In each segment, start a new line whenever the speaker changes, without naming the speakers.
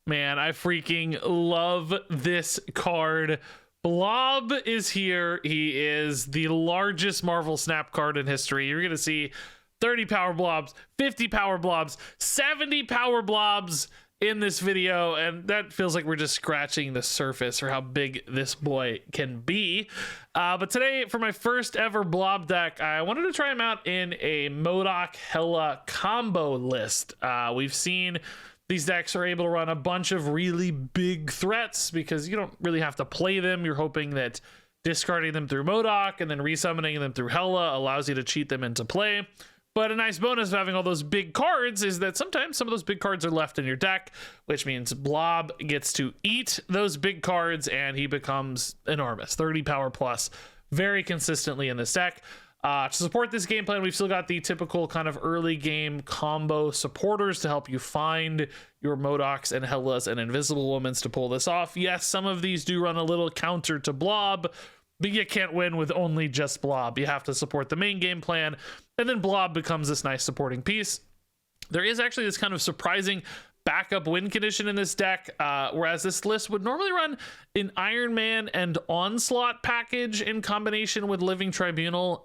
Man, I freaking love this card. Blob is here. He is the largest Marvel Snap card in history. You're going to see 30 power blobs, 50 power blobs, 70 power blobs in this video, and that feels like we're just scratching the surface for how big this boy can be. But today, for my first ever blob deck, I wanted to try him out in a MODOK Hela combo list. We've seen these decks are able to run a bunch of really big threats because you don't really have to play them. You're hoping that discarding them through MODOK and then resummoning them through Hela allows you to cheat them into play. But a nice bonus of having all those big cards is that sometimes some of those big cards are left in your deck, which means Blob gets to eat those big cards and he becomes enormous, 30 power plus, very consistently in this deck. To support this game plan, we've still got the typical kind of early game combo supporters to help you find your MODOKs and Helas and Invisible Womans to pull this off. Yes, some of these do run a little counter to Blob, but you can't win with only just Blob. You have to support the main game plan, and then Blob becomes this nice supporting piece. There is actually this kind of surprising backup win condition in this deck, whereas this list would normally run an Iron Man and Onslaught package in combination with Living Tribunal.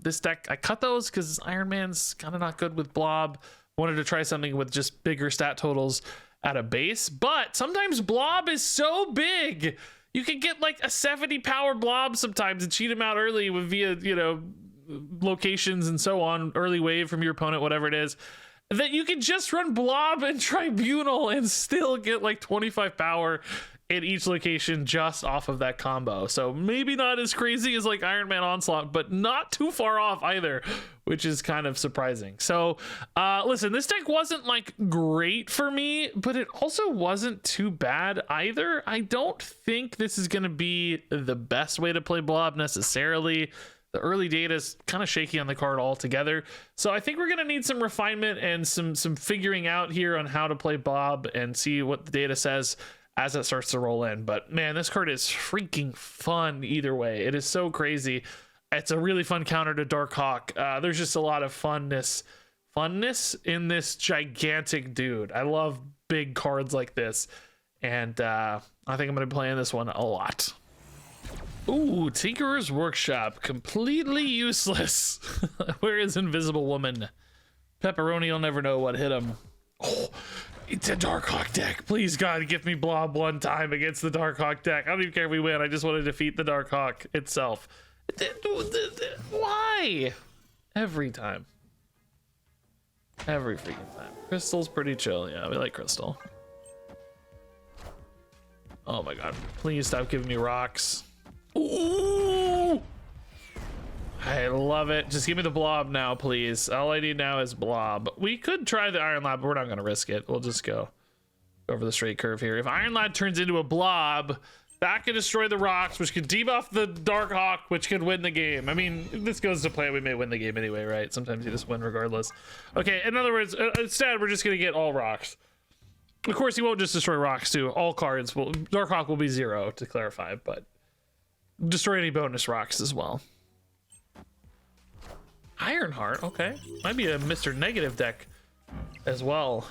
This deck, I cut those because Iron Man's kind of not good with Blob. Wanted to try something with just bigger stat totals at a base, but sometimes Blob is so big you can get like a 70 power Blob sometimes and cheat him out early with via, you know, locations and so on, early wave from your opponent, whatever it is, that you can just run Blob and Tribunal and still get like 25 power in each location just off of that combo. So maybe not as crazy as like Iron Man Onslaught, but not too far off either, which is kind of surprising. So listen, this deck wasn't like great for me, but it also wasn't too bad either. I don't think this is going to be the best way to play Blob necessarily. The early data is kind of shaky on the card altogether. So I think we're going to need some refinement and some figuring out here on how to play Blob and see what the data says as it starts to roll in. But man, this card is freaking fun either way. It is so crazy. It's a really fun counter to Darkhawk. There's just a lot of funness in this gigantic dude. I love big cards like this. And I think I'm going to be playing this one a lot. Ooh, Tinkerer's Workshop, completely useless. Where is Invisible Woman? Pepperoni will never know what hit him. Oh, it's a Darkhawk deck. Please, God, give me Blob one time against the Darkhawk deck. I don't even care if we win. I just want to defeat the Darkhawk itself. Why? Every time. Every freaking time. Crystal's pretty chill. Yeah, we like Crystal. Oh my God. Please stop giving me rocks. Ooh! I love it. Just give me the Blob now, please. All I need now is Blob. We could try the Iron Lad, but we're not going to risk it. We'll just go over the straight curve here. If Iron Lad turns into a Blob, that can destroy the rocks, which can debuff the Darkhawk, which can win the game. I mean, if this goes to plan, we may win the game anyway, right? Sometimes you just win regardless. Okay, in other words, instead, we're just going to get all rocks. Of course, he won't just destroy rocks, too. All cards will... Darkhawk will be 0, to clarify, but... destroy any bonus rocks as well. Ironheart, okay. Might be a Mr. Negative deck as well.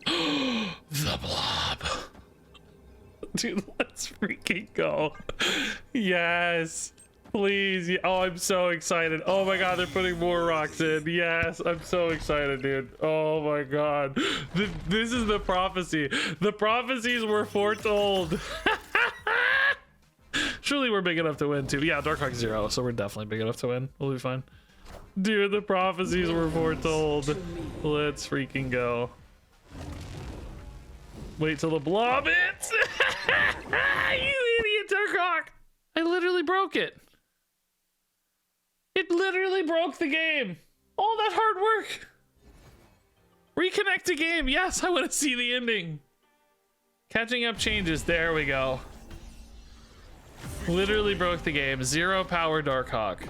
The Blob. Dude, let's freaking go. Yes. Please. Oh, I'm so excited. Oh my God, they're putting more rocks in. Yes, I'm so excited, dude. Oh my God. This is the prophecy. The prophecies were foretold. Surely we're big enough to win too. Yeah, Darkhawk 0, so we're definitely big enough to win. We'll be fine. Dude, the prophecies were foretold. Let's freaking go. Wait till the Blob hits. You idiot, Darkhawk. I literally broke it. It literally broke the game. All that hard work. Reconnect the game. Yes, I want to see the ending. Catching up changes. There we go. Literally broke the game. 0 power Darkhawk.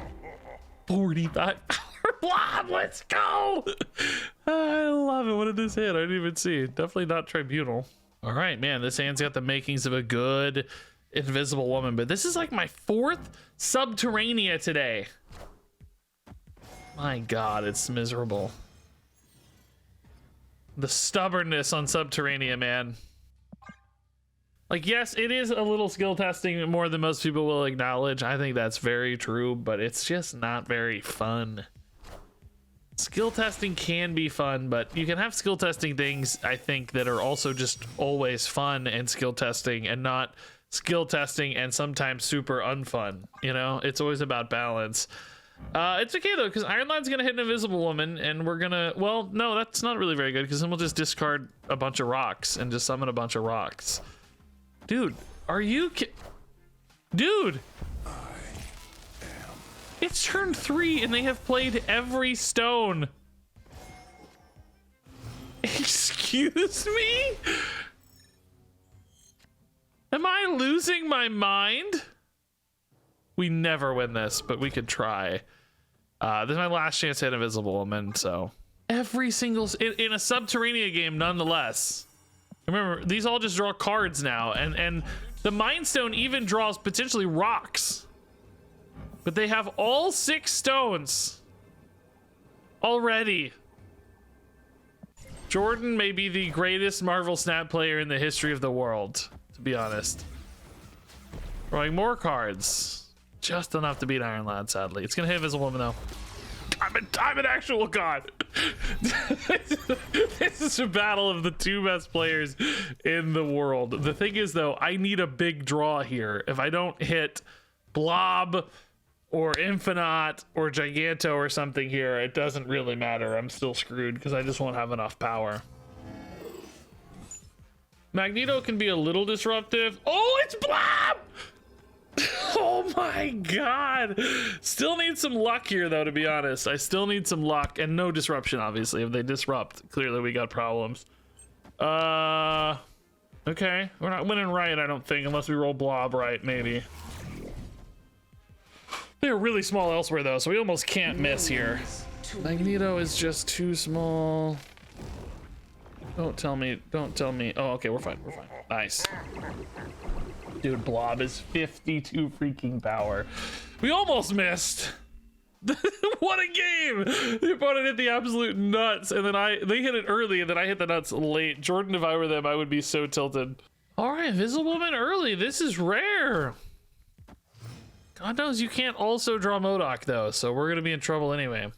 45 power Blob. Let's go. I love it. What did this hit? I didn't even see. Definitely not Tribunal. All right, man. This hand's got the makings of a good Invisible Woman, but this is like my 4th Subterranea today. My God, it's miserable. The stubbornness on Subterranea, man. Like, yes, it is a little skill testing more than most people will acknowledge. I think that's very true, but it's just not very fun. Skill testing can be fun, but you can have skill testing things, I think, that are also just always fun and skill testing, and not skill testing and sometimes super unfun. You know, it's always about balance. It's okay though, because Iron Lad's gonna hit an Invisible Woman, and we're gonna, well, no, that's not really very good, because then we'll just discard a bunch of rocks and just summon a bunch of rocks. Dude, are you dude, it's turn 3 and they have played every stone. Excuse me? Am I losing my mind? We never win this, but we could try. This is my last chance to hit Invisible Woman, so. Every single, in a Subterranea game nonetheless. Remember, these all just draw cards now, and the Mind Stone even draws potentially rocks. But they have all 6 stones already. Jordan may be the greatest Marvel Snap player in the history of the world, to be honest. Drawing more cards. Just enough to beat Iron Lad, sadly. It's gonna hit Invisible Woman, though. I'm an actual god. This is a battle of the 2 best players in the world. The thing is, though, I need a big draw here. If I don't hit Blob or Infinite or Giganto or something here, it doesn't really matter. I'm still screwed because I just won't have enough power. Magneto can be a little disruptive. Oh, it's Blob! Oh my god. Still need some luck here, though, to be honest. I still need some luck and no disruption, obviously. If they disrupt, clearly we got problems. Okay, we're not winning right, I don't think, unless we roll Blob right, maybe. They're really small elsewhere, though, so we almost can't miss here. Magneto is just too small. Don't tell me. Oh, okay, we're fine. Nice. Dude, Blob is 52 freaking power. We almost missed. What a game! The opponent hit the absolute nuts, and then they hit it early, and then I hit the nuts late. Jordan, if I were them, I would be so tilted. All right, Invisible Woman early. This is rare. God knows you can't also draw MODOK, though, so we're gonna be in trouble anyway.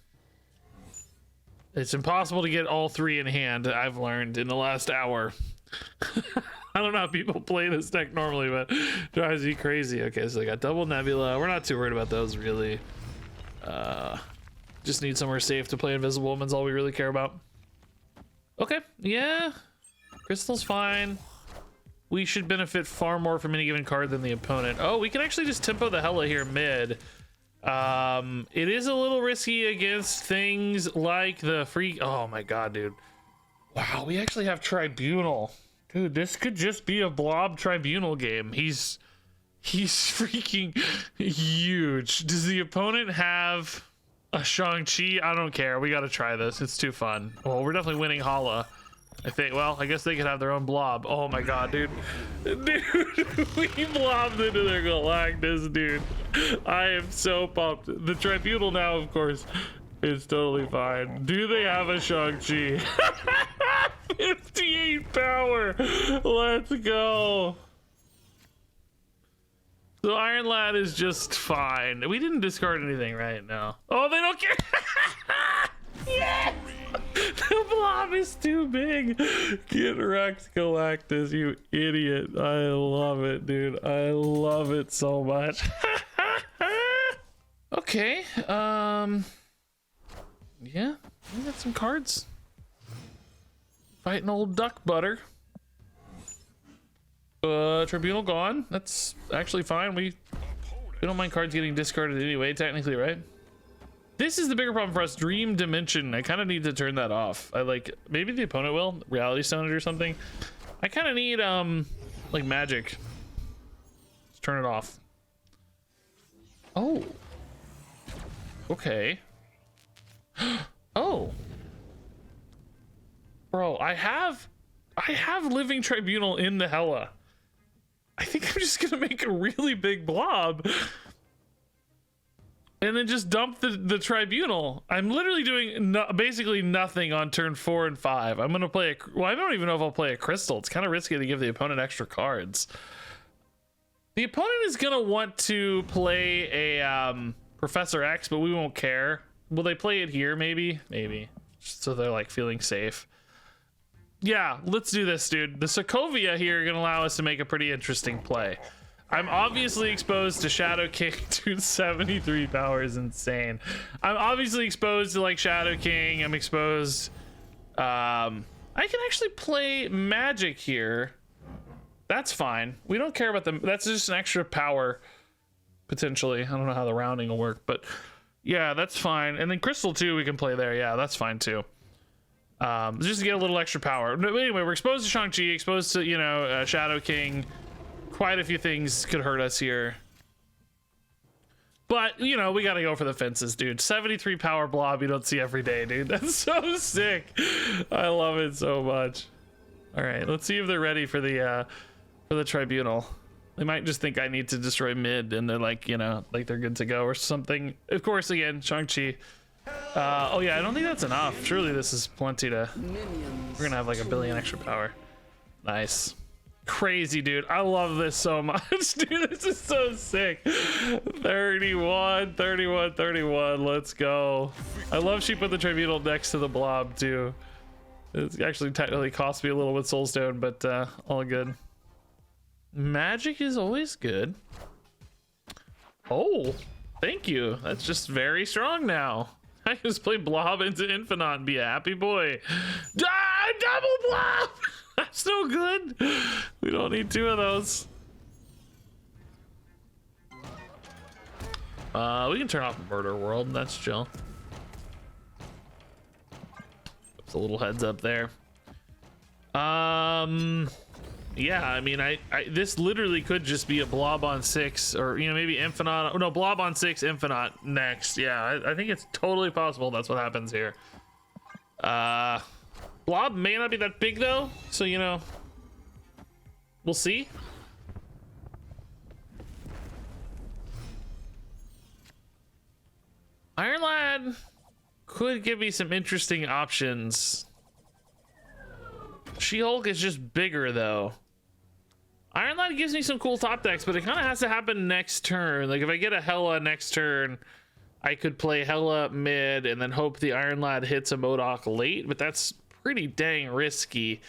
It's impossible to get all 3 in hand, I've learned in the last hour. I don't know how people play this deck normally, but it drives me crazy. Okay, so I got double Nebula. We're not too worried about those, really. Just need somewhere safe to play Invisible Woman's all we really care about. Okay, yeah. Crystal's fine. We should benefit far more from any given card than the opponent. Oh, we can actually just tempo the Hela here mid. It is a little risky against things like the free. Oh my god, dude. Wow, we actually have Tribunal. Dude, this could just be a Blob Tribunal game. He's freaking huge. Does the opponent have a Shang-Chi? I don't care. We gotta try this. It's too fun. Well, we're definitely winning Hala, I think. Well, I guess they could have their own Blob. Oh my god, dude. Dude, we blobbed into their Galactus, dude. I am so pumped. The Tribunal now, of course, is totally fine. Do they have a Shang-Chi? 58 power. Let's go. So Iron Lad is just fine. We didn't discard anything right now. Oh, they don't care. Yes! The Blob is too big. Get wrecked, Galactus, you idiot. I love it, dude. I love it so much. Okay, yeah, we got some cards. Fighting old duck butter. Tribunal gone. That's actually fine. We don't mind cards getting discarded anyway, technically, right? This is the bigger problem for us. Dream Dimension. I kind of need to turn that off. Maybe the opponent will Reality Stone it or something. I kind of need like magic. Let's turn it off. Oh. Okay. Oh. Bro, I have Living Tribunal in the Hela. I think I'm just gonna make a really big Blob. and then just dump the tribunal. I'm literally doing basically nothing on turn 4 and 5. I'm gonna play well, I don't even know if I'll play a crystal. It's kind of risky to give the opponent extra cards. The opponent is gonna want to play a Professor X, but we won't care. Will they play it here? Maybe just so they're like feeling safe. Yeah, let's do this, dude. The Sokovia here are gonna allow us to make a pretty interesting play. I'm obviously exposed to Shadow King. Dude, 73 power is insane. I'm obviously exposed to like Shadow King. I'm exposed. I can actually play Magic here. That's fine. We don't care about them. That's just an extra power, potentially. I don't know how the rounding will work, but yeah, that's fine. And then Crystal too, we can play there. Yeah, that's fine too. Just to get a little extra power. But anyway, we're exposed to Shang-Chi, exposed to, you know, Shadow King. Quite a few things could hurt us here. But, you know, we gotta go for the fences, dude. 73 power Blob you don't see every day, dude. That's so sick. I love it so much. All right, let's see if they're ready for the tribunal. They might just think I need to destroy mid and they're like, you know, like they're good to go or something. Of course, again, Shang-Chi. Oh yeah, I don't think that's enough. Surely this is plenty to... We're gonna have like a billion extra power. Nice. Crazy, dude. I love this so much. Dude, this is so sick. 31, 31, 31. Let's go. I love she put the tribunal next to the Blob too. It actually technically cost me a little with Soulstone, but all good. Magic is always good. Oh, thank you. That's just very strong now. I just play Blob into Infinite and be a happy boy. Double Blob! That's no good. We don't need two of those. We can turn off Murder World. That's chill. Just a little heads up there. Yeah, I mean, this literally could just be a Blob on 6, or you know, maybe Infinite. Oh no, Blob on 6, Infinite next. Yeah, I think it's totally possible that's what happens here. Blob may not be that big though, so you know, we'll see. Iron Lad could give me some interesting options. She-Hulk is just bigger though. Iron Lad gives me some cool top decks, but it kind of has to happen next turn. Like if I get a Hela next turn, I could play Hela mid and then hope the Iron Lad hits a MODOK late, but that's pretty dang risky.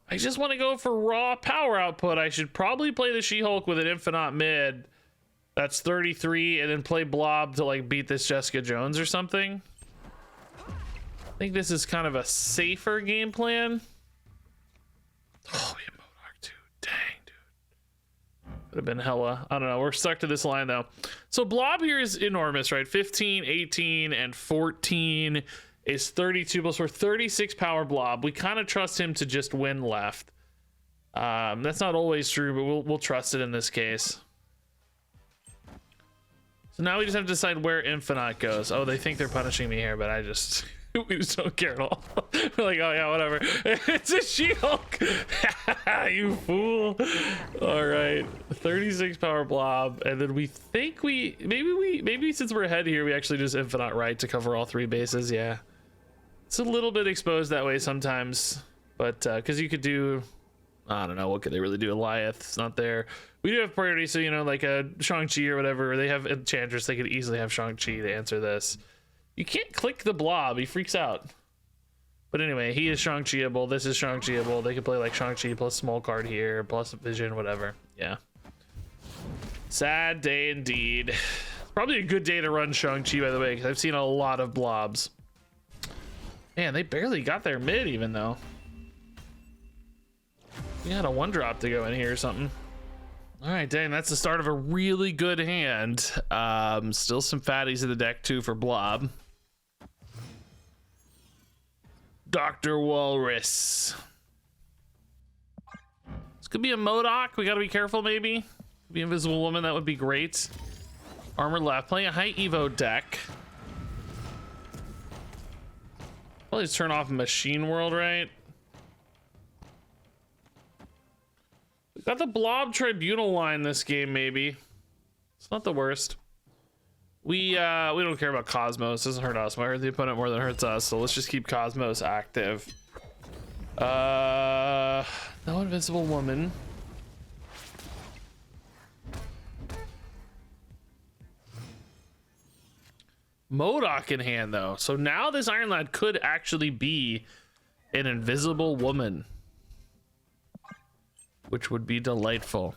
I just want to go for raw power output. I should probably play the She-Hulk with an Infinite mid. That's 33, and then play Blob to like beat this Jessica Jones or something. I think this is kind of a safer game plan. Oh, yeah, MODOK too. Dang, dude. Would have been Hela. I don't know. We're stuck to this line though. So Blob here is enormous, right? 15, 18, and 14 is 32 plus 4, 36 power Blob. We kind of trust him to just win left. That's not always true, but we'll trust it in this case. So now we just have to decide where Infinite goes. Oh, they think they're punishing me here, but we just don't care at all. We're like, oh yeah, whatever. It's a She-Hulk. You fool. All right, 36 power Blob, and then we think maybe since we're ahead here, we actually just Infinite right to cover all 3 bases. Yeah, it's a little bit exposed that way sometimes, but because you could do, I don't know, what could they really do? Eliath, it's not there. We do have priority, so you know, like a Shang-Chi or whatever. They have Enchantress. They could easily have Shang-Chi to answer this. You can't click the Blob. He freaks out. But anyway, he is Shang-Chi-able. This is Shang-Chi-able. They could play like Shang-Chi plus small card here, plus Vision, whatever. Yeah. Sad day indeed. Probably a good day to run Shang-Chi, by the way, because I've seen a lot of Blobs. Man, they barely got their mid even though. We had a 1-drop to go in here or something. All right, dang, that's the start of a really good hand. Still some fatties in the deck too for Blob. Dr. Walrus. This could be a MODOK. We gotta be careful maybe. Could be Invisible Woman, that would be great. Armor left, playing a high Evo deck. Probably just turn off Machine World, right? We got the Blob Tribunal line this game, maybe. It's not the worst. We don't care about Cosmos. Doesn't hurt us. Might hurt the opponent more than it hurts us. So let's just keep Cosmos active. No Invisible Woman. MODOK in hand though. So now this Iron Lad could actually be an Invisible Woman, which would be delightful.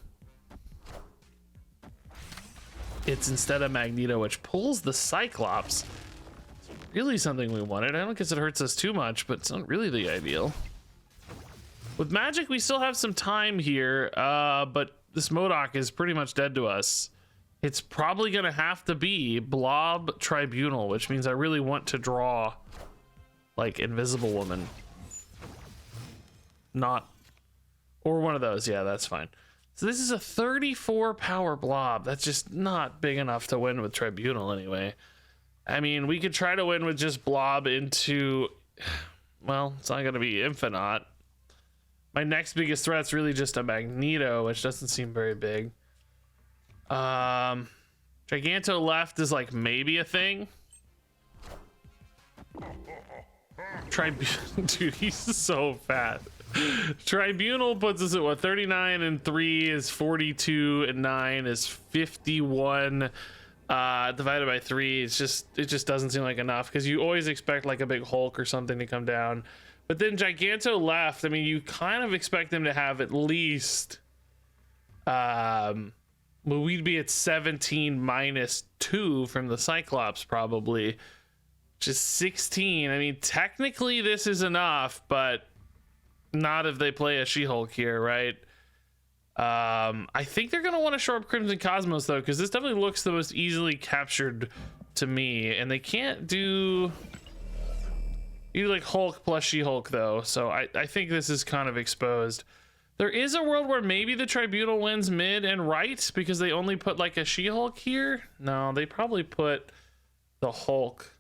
It's instead of Magneto, which pulls the Cyclops. It's really something we wanted. I don't guess it hurts us too much, but it's not really the ideal. With Magic, we still have some time here, but this MODOK is pretty much dead to us. It's probably gonna have to be Blob Tribunal, which means I really want to draw like Invisible Woman. Not, or one of those. Yeah, that's fine. So this is a 34 power Blob. That's just not big enough to win with Tribunal anyway. I mean, we could try to win with just Blob into, well, it's not gonna be Infinite. My next biggest threat's really just a Magneto, which doesn't seem very big. Giganto left is like maybe a thing. Dude, he's so fat. Tribunal puts us at what, 39, and 3 is 42, and 9 is 51. Divided by 3, it just doesn't seem like enough, because you always expect like a big Hulk or something to come down. But then Giganto left. I mean, you kind of expect them to have at least well, we'd be at 17 minus 2 from the Cyclops probably, just 16. I mean, technically this is enough, but not if they play a She-Hulk here, right? I think they're gonna want to show up Crimson Cosmos though, because this definitely looks the most easily captured to me, and they can't do like Hulk plus She-Hulk though, so I think this is kind of exposed. There is a world where maybe the Tribunal wins mid and right, because they only put like a She-Hulk here. No, they probably put the Hulk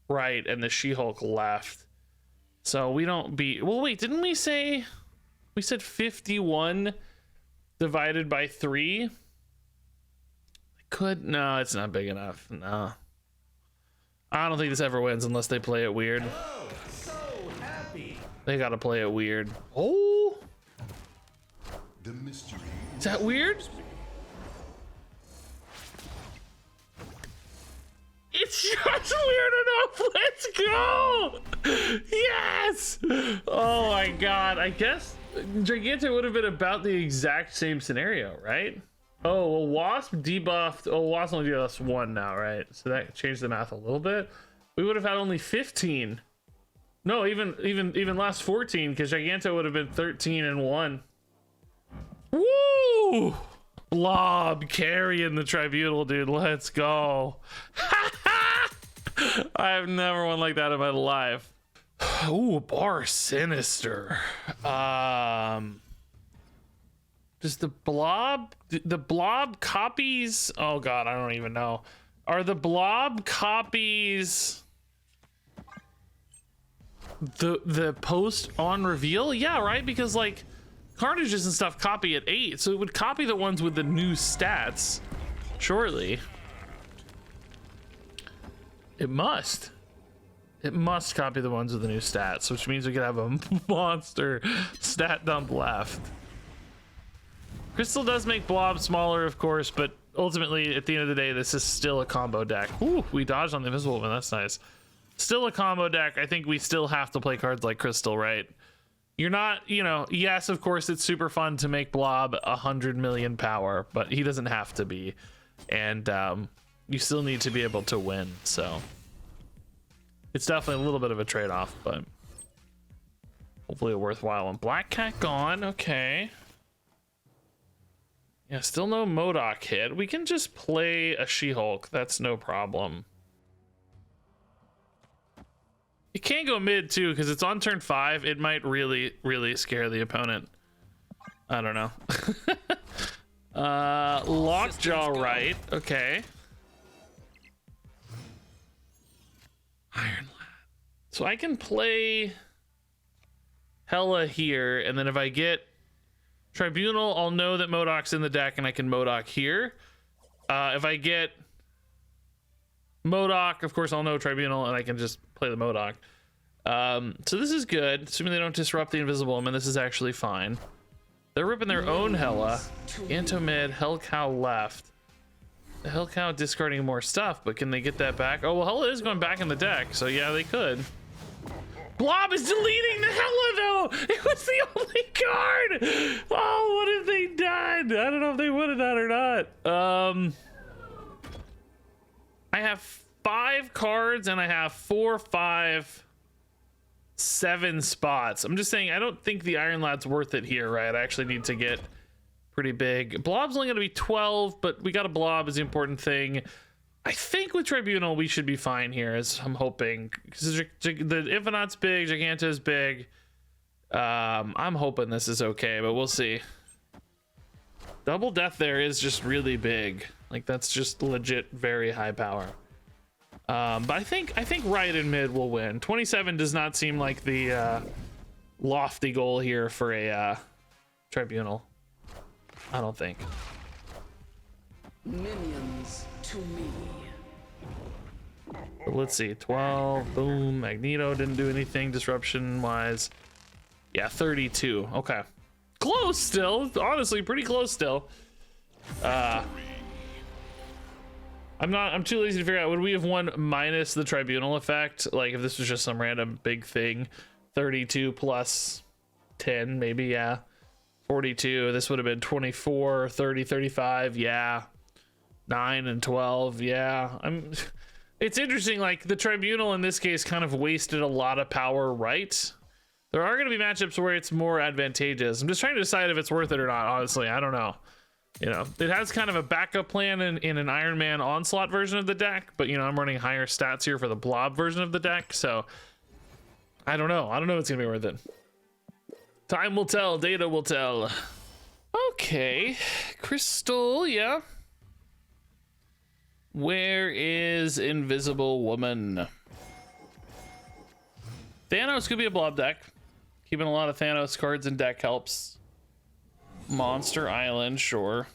right and the She-Hulk left. So we don't beat, well wait, didn't we say, we said 51 divided by 3? Could, no, it's not big enough. No. I don't think this ever wins unless they play it weird.
Oh, so happy.
They gotta play it weird. Oh!
The mystery.
Is that weird? It's just weird enough. Let's go! Yes! Oh my god. I guess Giganto would have been about the exact same scenario, right? Oh, well, Wasp debuffed. Oh, Wasp only debuffs 1 now, right? So that changed the math a little bit. We would have had only 15. No, even last 14, because Giganto would have been 13 and 1. Woo! Blob carrying the Tribunal, dude. Let's go. I've never won like that in my life. Ooh, Bar Sinister. Does the Blob copies? Oh god, I don't even know. Are the Blob copies the post on reveal? Yeah, right, because like Carnages and stuff copy at 8, so it would copy the ones with the new stats. Surely it must copy the ones with the new stats, which means we could have a monster stat dump left. Crystal does make Blob smaller, of course, but ultimately at the end of the day this is still a combo deck. Ooh, we dodged on the Invisible Woman. That's nice. Still a combo deck. I think we still have to play cards like Crystal, right? You're not, you know, yes, of course it's super fun to make Blob 100 million power, but he doesn't have to be. And you still need to be able to win, so it's definitely a little bit of a trade-off, but hopefully a worthwhile one. Black Cat gone, okay. Yeah, still no MODOK hit. We can just play a She-Hulk, that's no problem. It can go mid too, because it's on turn 5. It might really scare the opponent. I don't know. Lockjaw right. Okay. Iron Lad. So I can play Hela here, and then if I get Tribunal, I'll know that MODOK's in the deck and I can MODOK here. If I get MODOK, of course, I'll know Tribunal, and I can just play the MODOK. So this is good. Assuming they don't disrupt the Invisible Woman, this is actually fine. They're ripping their own Hela. Into mid, Hell Cow left. The Hell Cow discarding more stuff, but can they get that back? Oh, well, Hela is going back in the deck, so yeah, they could. Blob is deleting the Hela, though! It was the only card! Oh, what have they done? I don't know if they would have done or not. I have 5 cards, and I have 4, 5, 7 spots. I'm just saying, I don't think the Iron Lad's worth it here, right? I actually need to get pretty big. Blob's only gonna be 12, but we got a Blob is the important thing. I think with Tribunal we should be fine here, as I'm hoping, because the Infinite's big, Giganta's big. I'm hoping this is okay, but we'll see. Double Death there is just really big. Like, that's just legit very high power. But I think right in mid will win. 27 does not seem like the lofty goal here for a Tribunal. I don't think.
Minions to me.
But let's see, 12, boom. Magneto didn't do anything disruption wise. Yeah, 32. Okay, close still. Honestly, pretty close still. I'm too lazy to figure out. Would we have won minus the Tribunal effect? Like, if this was just some random big thing. 32 plus 10, maybe. Yeah, 42. This would have been 24, 30, 35. Yeah, 9 and 12. Yeah, it's interesting. Like, the Tribunal in this case kind of wasted a lot of power, right? There are going to be matchups where it's more advantageous. I'm just trying to decide if it's worth it or not. Honestly, I don't know. You know, it has kind of a backup plan in an Iron Man Onslaught version of the deck, but you know, I'm running higher stats here for the Blob version of the deck, so I don't know. I don't know if it's gonna be worth it. Time will tell, data will tell. Okay, Crystal, yeah. Where is Invisible Woman? Thanos could be a Blob deck. Keeping a lot of Thanos cards in deck helps. Monster Island, sure.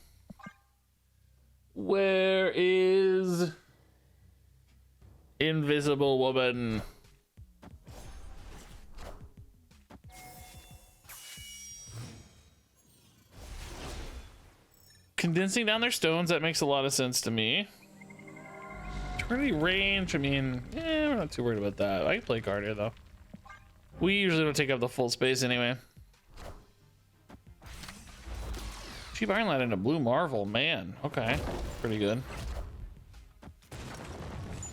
Where is Invisible Woman? Condensing down their stones, that makes a lot of sense to me. Eternity range, I mean, we're not too worried about that. I can play card here though. We usually don't take up the full space anyway. Cheap Iron Lad into Blue Marvel, man. Okay, pretty good.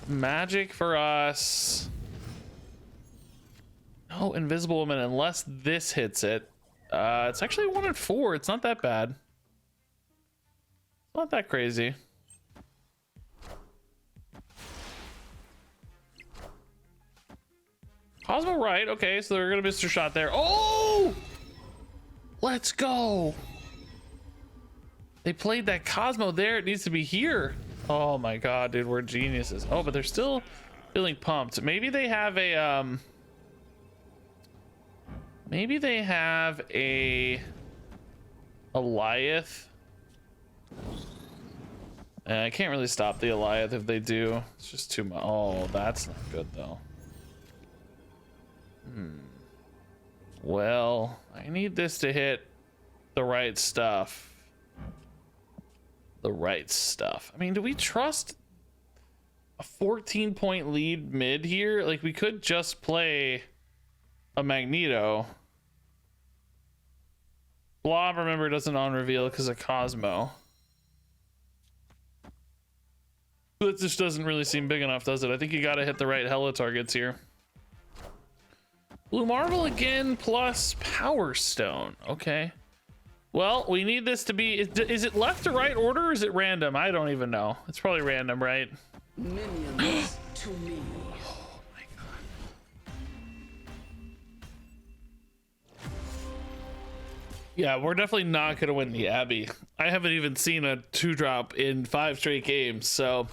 Magic for us. No Invisible Woman unless this hits it. It's actually 1 and 4. It's not that bad. Not that crazy. Cosmo right. Okay, so they're gonna miss their shot there. Oh! Let's go. They played that Cosmo there. It needs to be here. Oh my god, dude, we're geniuses. Oh, but they're still feeling pumped. Maybe they have a maybe they have a Goliath. I can't really stop the Goliath if they do. It's just too much. Oh, that's not good though. Well, I need this to hit the right stuff. The right stuff. I mean, do we trust a 14-point lead mid here? Like, we could just play a Magneto. Blob, remember, doesn't on reveal because of Cosmo. That just doesn't really seem big enough, does it? I think you gotta hit the right Hela targets here. Blue Marvel again plus Power Stone. Okay. Well, we need this to be... Is it left to right order or is it random? I don't even know. It's probably random, right?
Minions to me.
Oh my god. Yeah, we're definitely not going to win the Abbey. I haven't even seen a 2-drop in 5 straight games, so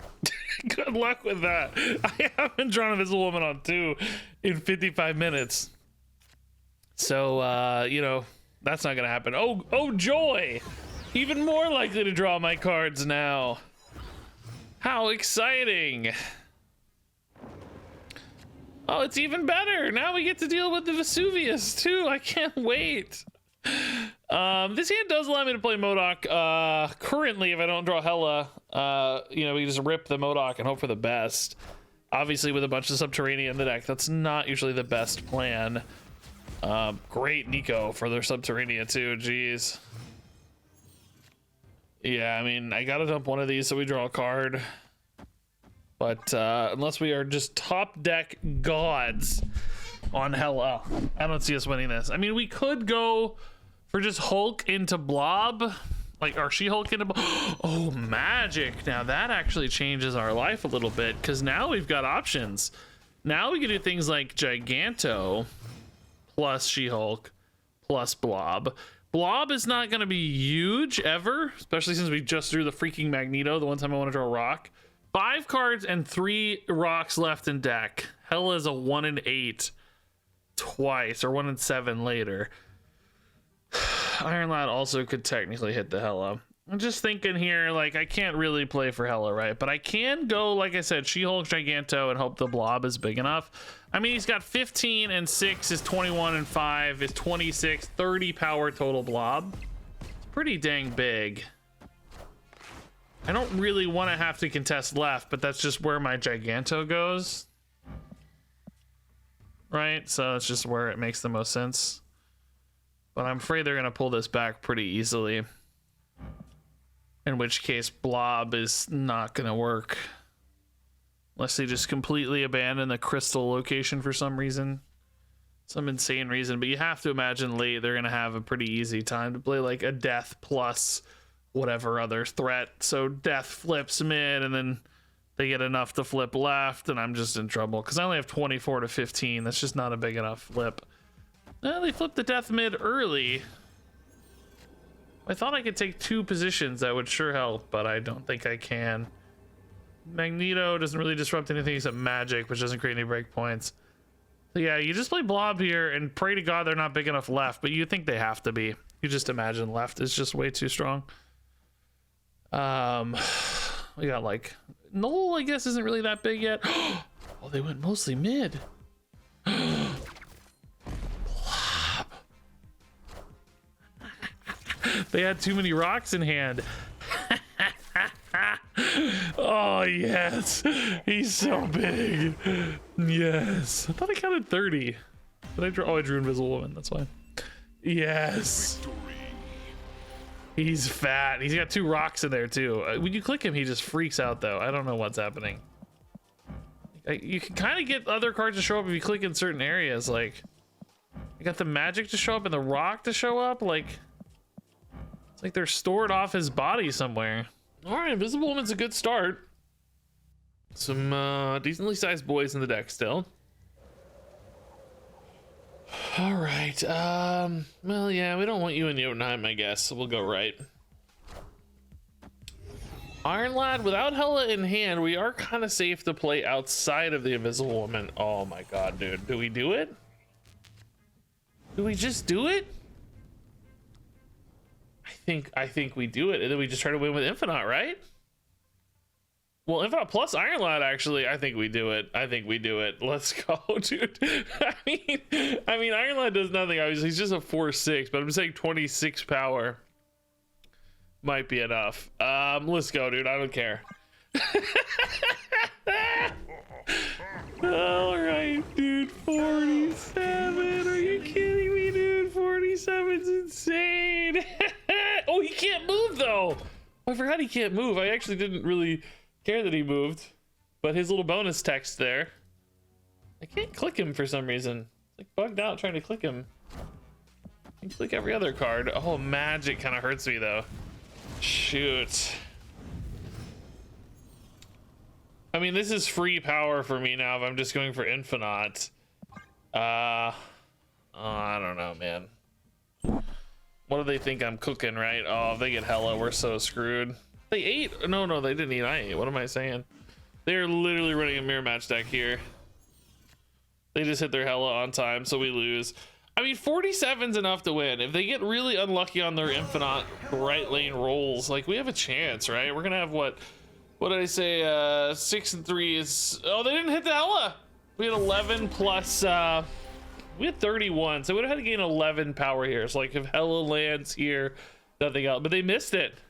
good luck with that. I haven't drawn Invisible Woman on 2 in 55 minutes. So, you know... That's not gonna happen. Oh joy! Even more likely to draw my cards now. How exciting! Oh, it's even better. Now we get to deal with the Vesuvius too. I can't wait. This hand does allow me to play MODOK. Currently, if I don't draw Hela, you know, we just rip the MODOK and hope for the best. Obviously, with a bunch of Subterranean in the deck, that's not usually the best plan. Great Nico for their Subterranean too. Jeez. Yeah, I mean, I gotta dump one of these so we draw a card. But unless we are just top deck gods on Hela, I don't see us winning this. I mean, we could go for just Hulk into Blob, like, or She-Hulk into Blob. Oh, magic. Now that actually changes our life a little bit, because now we've got options. Now we can do things like Giganto plus She-Hulk plus Blob. Blob is not going to be huge ever, especially since we just drew the freaking Magneto the one time I want to draw a rock. 5 cards and 3 rocks left in deck. Hela is a 1 in 8 twice, or 1 in 7 later. Iron Lad also could technically hit the Hela. I'm just thinking here, like, I can't really play for Hela, right? But I can go, like I said, She-Hulk, Giganto, and hope the Blob is big enough. I mean, he's got 15 and 6 is 21 and 5 is 26, 30 power total Blob. It's pretty dang big. I don't really want to have to contest left, but that's just where my Giganto goes. Right? So that's just where it makes the most sense. But I'm afraid they're going to pull this back pretty easily. In which case, Blob is not going to work. Unless they just completely abandon the crystal location for some reason. Some insane reason. But you have to imagine late they're going to have a pretty easy time to play like a death plus whatever other threat. So death flips mid and then they get enough to flip left, and I'm just in trouble because I only have 24 to 15. That's just not a big enough flip. Well, they flipped the death mid early. I thought I could take 2 positions. That would sure help, but I don't think I can. Magneto doesn't really disrupt anything except magic, which doesn't create any breakpoints. So yeah, you just play Blob here and pray to God they're not big enough left, but you think they have to be. You just imagine left is just way too strong. We got like Null, I guess, isn't really that big yet. Oh, they went mostly mid. Blob. They had too many rocks in hand. Oh yes, he's so big. Yes, I thought I counted 30. Did I draw? Oh, I drew Invisible Woman. That's fine. Yes. He's fat. He's got 2 rocks in there too. When you click him, he just freaks out though. I don't know what's happening. You can kind of get other cards to show up if you click in certain areas. Like, you got the magic to show up and the rock to show up. Like, it's like they're stored off his body somewhere. All right, Invisible Woman's a good start. Some decently sized boys in the deck still. All right. Well, yeah, we don't want you in Jotunheim, I guess. So we'll go right. Iron Lad, without Hela in hand, we are kind of safe to play outside of the Invisible Woman. Oh my God, dude. Do we do it? Do we just do it? I think we do it, and then we just try to win with Infinite, right? Well, Infinite plus Iron Lad, actually, I think we do it. I think we do it. Let's go, dude. I mean, Iron Lad does nothing. Obviously, he's just a 4/6, but I'm saying 26 power might be enough. Let's go, dude. I don't care. All right, dude. 47. Are you kidding me, dude? 47's insane. Oh, he can't move though. I forgot he can't move. I actually didn't really care that he moved, but his little bonus text there. I can't click him for some reason. It's like bugged out trying to click him. I can click every other card. Oh, magic kind of hurts me though. Shoot. I mean, this is free power for me now if I'm just going for Infinite. I don't know, man. What do they think I'm cooking, right? Oh, if they get Hela, we're so screwed. They ate. No, they didn't eat. I ate. What am I saying? They're literally running a mirror match deck here. They just hit their Hela on time, so we lose. I mean, 47's enough to win. If they get really unlucky on their Infinite right lane rolls, like, we have a chance, right? We're gonna have what did I say? 6 and 3 is. Oh, they didn't hit the Hela. We had 11 plus, we had 31, so we would have had to gain 11 power here. So like if Hela lands here, nothing else, but they missed it.